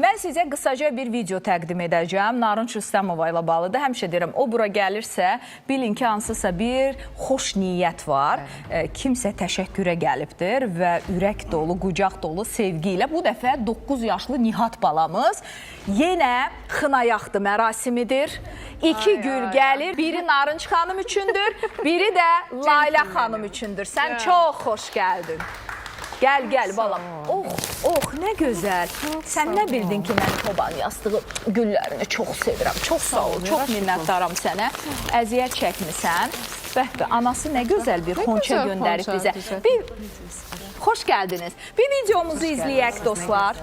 Mən sizə qısaca bir video təqdim edəcəm. Narınc Rüstəmova ilə bağlıdır. Həmişə deyirəm, o bura gəlirsə, bilin ki, hansısa bir xoş niyyət var. Kimsə təşəkkürə gəlibdir və ürək dolu, qucaq dolu sevgi ilə. Bu dəfə 9 yaşlı Nihat balamız yenə xınayaxtı mərasimidir. 2 gül gəlir. Biri Narınc xanım üçündür, biri də Layla xanım üçündür. Sən çox xoş gəldin. Gəl, gəl balam. Oh, nə gözəl. Sən nə bildin ki, mən çoban yastığı güllərini çox sevirəm. Çox sağ ol, çox minnətdaram sənə. Əziyyət çəkmisən. Bəh, anası nə gözəl bir xonça göndərib bizə. Xoş gəldiniz. Bir videomuzu izləyək, dostlar.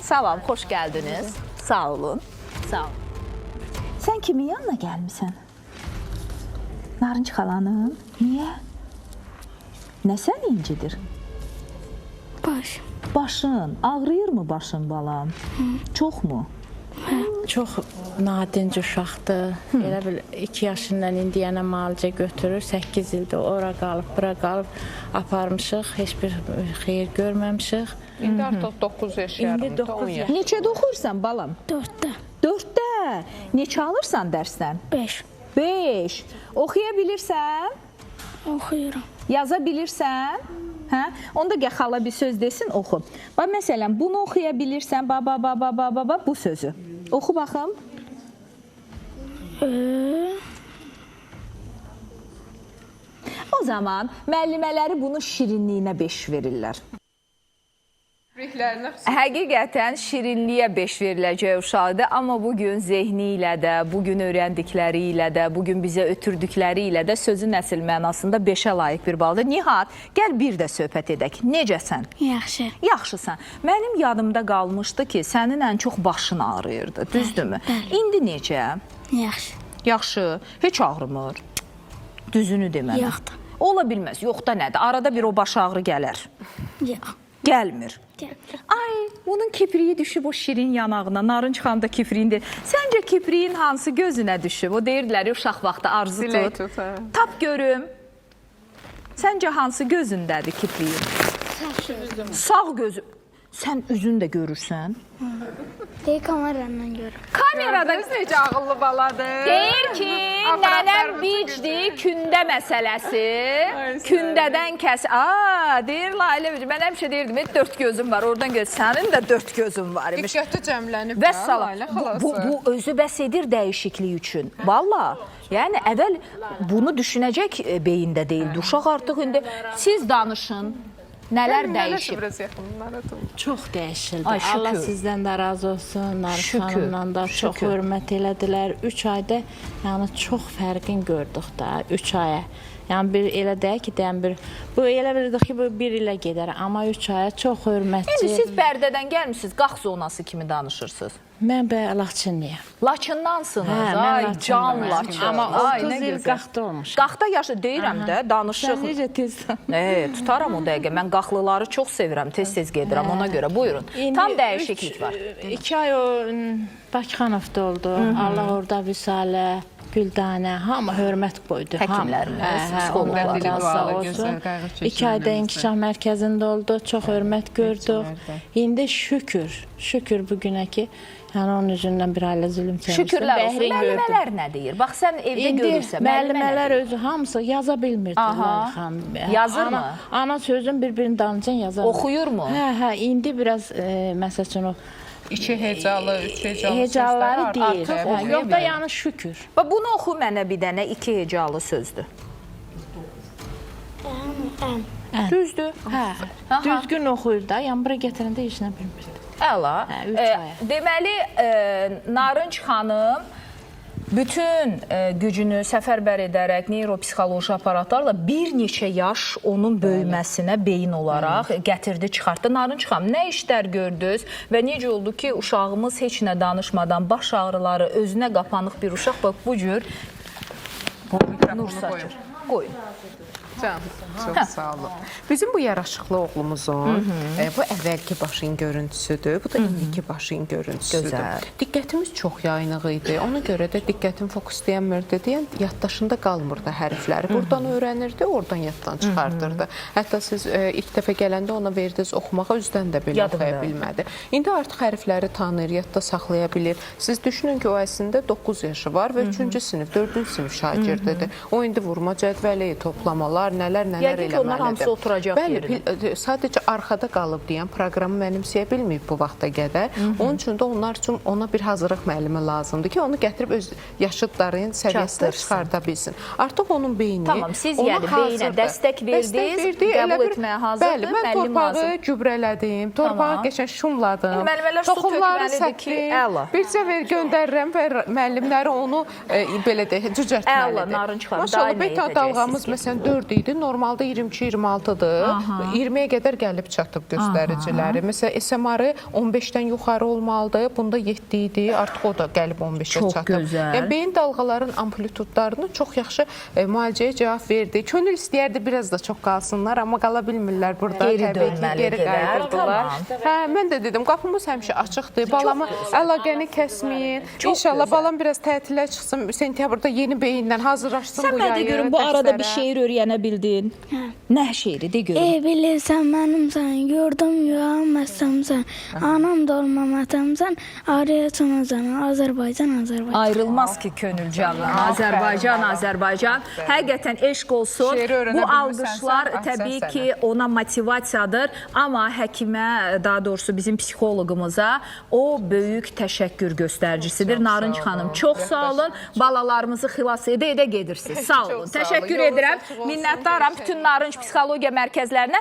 Salam, xoş gəldiniz. Sağ olun. Sağ olun. Sən kimin yanına gəlmisən? Narınc xalanın. Niyə? Nə sən incidir? Baş. Başın. Ağrıyır mı başın balam? Çox mu? Çox nadinc uşaqdır. Elə bil 2 yaşından indiyənə müalicə götürür. 8 ildir ora qalıb, bura qalıb aparmışıq. Heç bir xeyir görməmişik. İndi artıq 9 yaş yarımdır. Neçədə oxuyursan balam? 4'te. 4-də. Neçə alırsan dərsdən? 5. 5. Oxuya bilirsən? Okuyorum. Yaza bilirsən? Hə? Onda gəl xala bir söz desin, oxu. Bax, məsələn, bunu oxuya bilirsən, baba, bu sözü. Oxu baxım. O zaman müəllimələri bunun şirinliyinə 5 verirlər. Həqiqətən şirinliyə 5 veriləcək uşaqdır, amma bugün zehni ilə də, bugün öyrəndikləri ilə də, bugün bizə ötürdükləri ilə də sözün əsl mənasında 5-ə layiq bir baldır. Nihat, gəl bir də söhbət edək. Necəsən? Yaxşı. Yaxşısan. Mənim yadımda qalmışdı ki, sənin ən çox başın ağrıyırdı, düzdürmü? İndi necə? Yaxşı. Yaxşı, heç ağrımır. Düzünü deməliyim. Yoxdur. Ola bilməz, yoxda nədir? Arada bir o baş ağrı gələr. Yox. Gəlmir. Gəlir. Ay, bunun kipriyi düşüb o şirin yanağına, Narınc xanım da kipriyindir. Səncə kipriyin hansı gözünə düşüb? O deyirdilər, uşaq vaxtı arzu tut. Tap görüm. Səncə hansı gözündədir kipriyin? Sağ gözü. Sən üzünü də görürsən. Deyir kamerandan görürüm. Kamerada Necə ağıllı baladır. deyir ki, nənəm bicdir, kündə məsələsi. Kündədən kəs. Deyir Layla, mən həmişə deyirdim, 4 gözüm var, oradan göz. Sənin də 4 gözün var imiş. Diqqəti cəmlənib. Və salam. Bu özü bəs edir dəyişiklik üçün. Valla. Yəni, əvvəl bunu düşünəcək beyində deyildi. Uşaq artıq indi siz danışın. Nələr dəyişib? Çox dəyişildi. Ay, şükür. Allah sizdən də razı olsun. Narınc Şükür, xanımdan da çox şükür. hörmət elədilər. 3 ayda yəni çox fərqin gördük da 3 aya. Yəni bir elə deyək ki, bu elə bilirdik ki, bu 1 ilə gedər, amma 3 aya çox hörmətli. İndi siz Bərdədən gəlmişsiniz, Qax zonası kimi danışırsınız. Mən Laçınlıyam. Laçındansınız, Hə, ay mən can Laçınlıyam. Laçın. Amma Ay, 30 nə il gözəl. Qaxda olmuşam. Qaxda yaşı deyirəm də, danışıq. Sən necə tezdən? Tutaram o dəqiqə. Mən qaxlıları çox sevirəm, tez-tez gedirəm, ona görə. Buyurun. Tam dəyişiklik var. 2 ay o Bakıxanovda oldu. Allah orada Vüsalə, Güldanə, hamı hörmət qoydu. Həkimlərimiz, psixologlar. Sağ olsun. 2 ayda inkişaf mərkəzində oldu, çox hörmət gördük. İndi şükür bugünə ki, yəni onun üzündən bir ailə zülüm çəkmişdim. Şükürlər olsun. Müəllimələr nə deyir? Bax, sən evdə görürsən. Müəllimələr özü hamısı yaza bilmirdi. Yazır mı? Ana sözün bir-birinin dalınca yazar. Oxuyur mu? Hə, indi biraz məsəl üçün o 2 hecalı, 3 hecalı hecaları deyir. Artıq Yox da yəni şükür. Bax, bunu oxu mənə bir dənə 2 hecalı sözdür. Düzdür. Hə, düzgün oxuyur da, yəni bura gətirəndə heç nə bilmirdi. Əla. Üç aya. Deməli, Narınc xanım bütün gücünü səfərbər edərək neuropsixoloji aparatlarla bir neçə yaş onun böyüməsinə beyin olaraq gətirdi, çıxartdı. Narınc xanım, nə işlər gördünüz və necə oldu ki, uşağımız heç nə danışmadan baş ağrıları, özünə qapanıq bir uşaq bax bu cür nur saçır. qoyun. Can, çox sağ olun. Bizim bu yaraşıqlı oğlumuzun bu əvvəlki başın görüntüsüdür. Bu da indiki başın görüntüsüdür. Gözəl. Diqqətimiz çox yayınıq idi. Ona görə də diqqətim fokusləyəmirdi deyən yaddaşında qalmırdı hərfləri. Buradan öyrənirdi, oradan yaddan çıxardırdı. Hətta siz ilk dəfə gələndə ona verdiniz oxumağa, üzdən də belə oxuya bilmədi. İndi artıq hərfləri tanıyır, yadda saxlaya bilir. Siz düşünün ki, o əslində 9 yaşı var və 3-cü sinif, 4-cü sinif şagirdidir. O indi vurma cədvəli, toplamalar, nələr Yəqin ki, onlar hamısı oturacaq yerinə. Bəli, sadəcə arxada qalıb deyən proqramı mənimsəyə bilməyib bu vaxta qədər. Onun üçün də onlar üçün ona bir hazırlıq müəllimi lazımdır ki, onu gətirib öz yaşıdların səviyyəsinə çıxarda bilsin. Artıq onun beyni Tamam, siz yəni beyinə dəstək verdiniz, qəbul etməyə hazırdır, bəli, mən torpağı gübrələdim, torpağı qəşəng şumladım, toxumları səpdim, bircə göndərirəm və müəllimləri onu belə deyək, cücərtməlidir. Maşallah, beta dalğamız məsələn 4 idi, normalda 22-26-dır. 20-yə qədər gəlib çatıb göstəriciləri. Məsələn, SMR-ı 15-dən yuxarı olmalıdır. Bunda 7 idi. Artıq o da gəlib 15-ə çatıb. Çox gözəl. Yəni, beyin dalğaların amplitudlarını çox yaxşı müalicəyə cavab verdi. Könül istəyərdi biraz da çox qalsınlar, amma qala bilmirlər burada. Geri dönməlidirlər. Mən də dedim, qapımız həmişə açıqdır. Balamı əlaqəni kəsməyin. İnşallah balam biraz tətilə çıxsın. Sentyabrda yeni beyinlə hazırlaşsın bu yayı. Sən mənə görüm, bu arada bir şeir öyrənə bildin. Nə şeiri, de görüm. Ey bilirsən mənimsən, yurdum yuvaməsəmsən, anam da olmam atamsan, arayacamazsan, Azərbaycan, Azərbaycan. Ayrılmaz ki könül candan. Azərbaycan, Azərbaycan. Həqiqətən eşq olsun. Bu alqışlar təbii ki ona motivasiyadır. Amma həkimə, daha doğrusu bizim psixoloqumuza o böyük təşəkkür göstəricisidir. Narınc xanım, çox sağ olun. Balalarımızı xilas edə gedirsiniz. Sağ olun. Təşəkkür edirəm. Minnətdaram bütün Narınc Psixologiya mərkəzlərinə.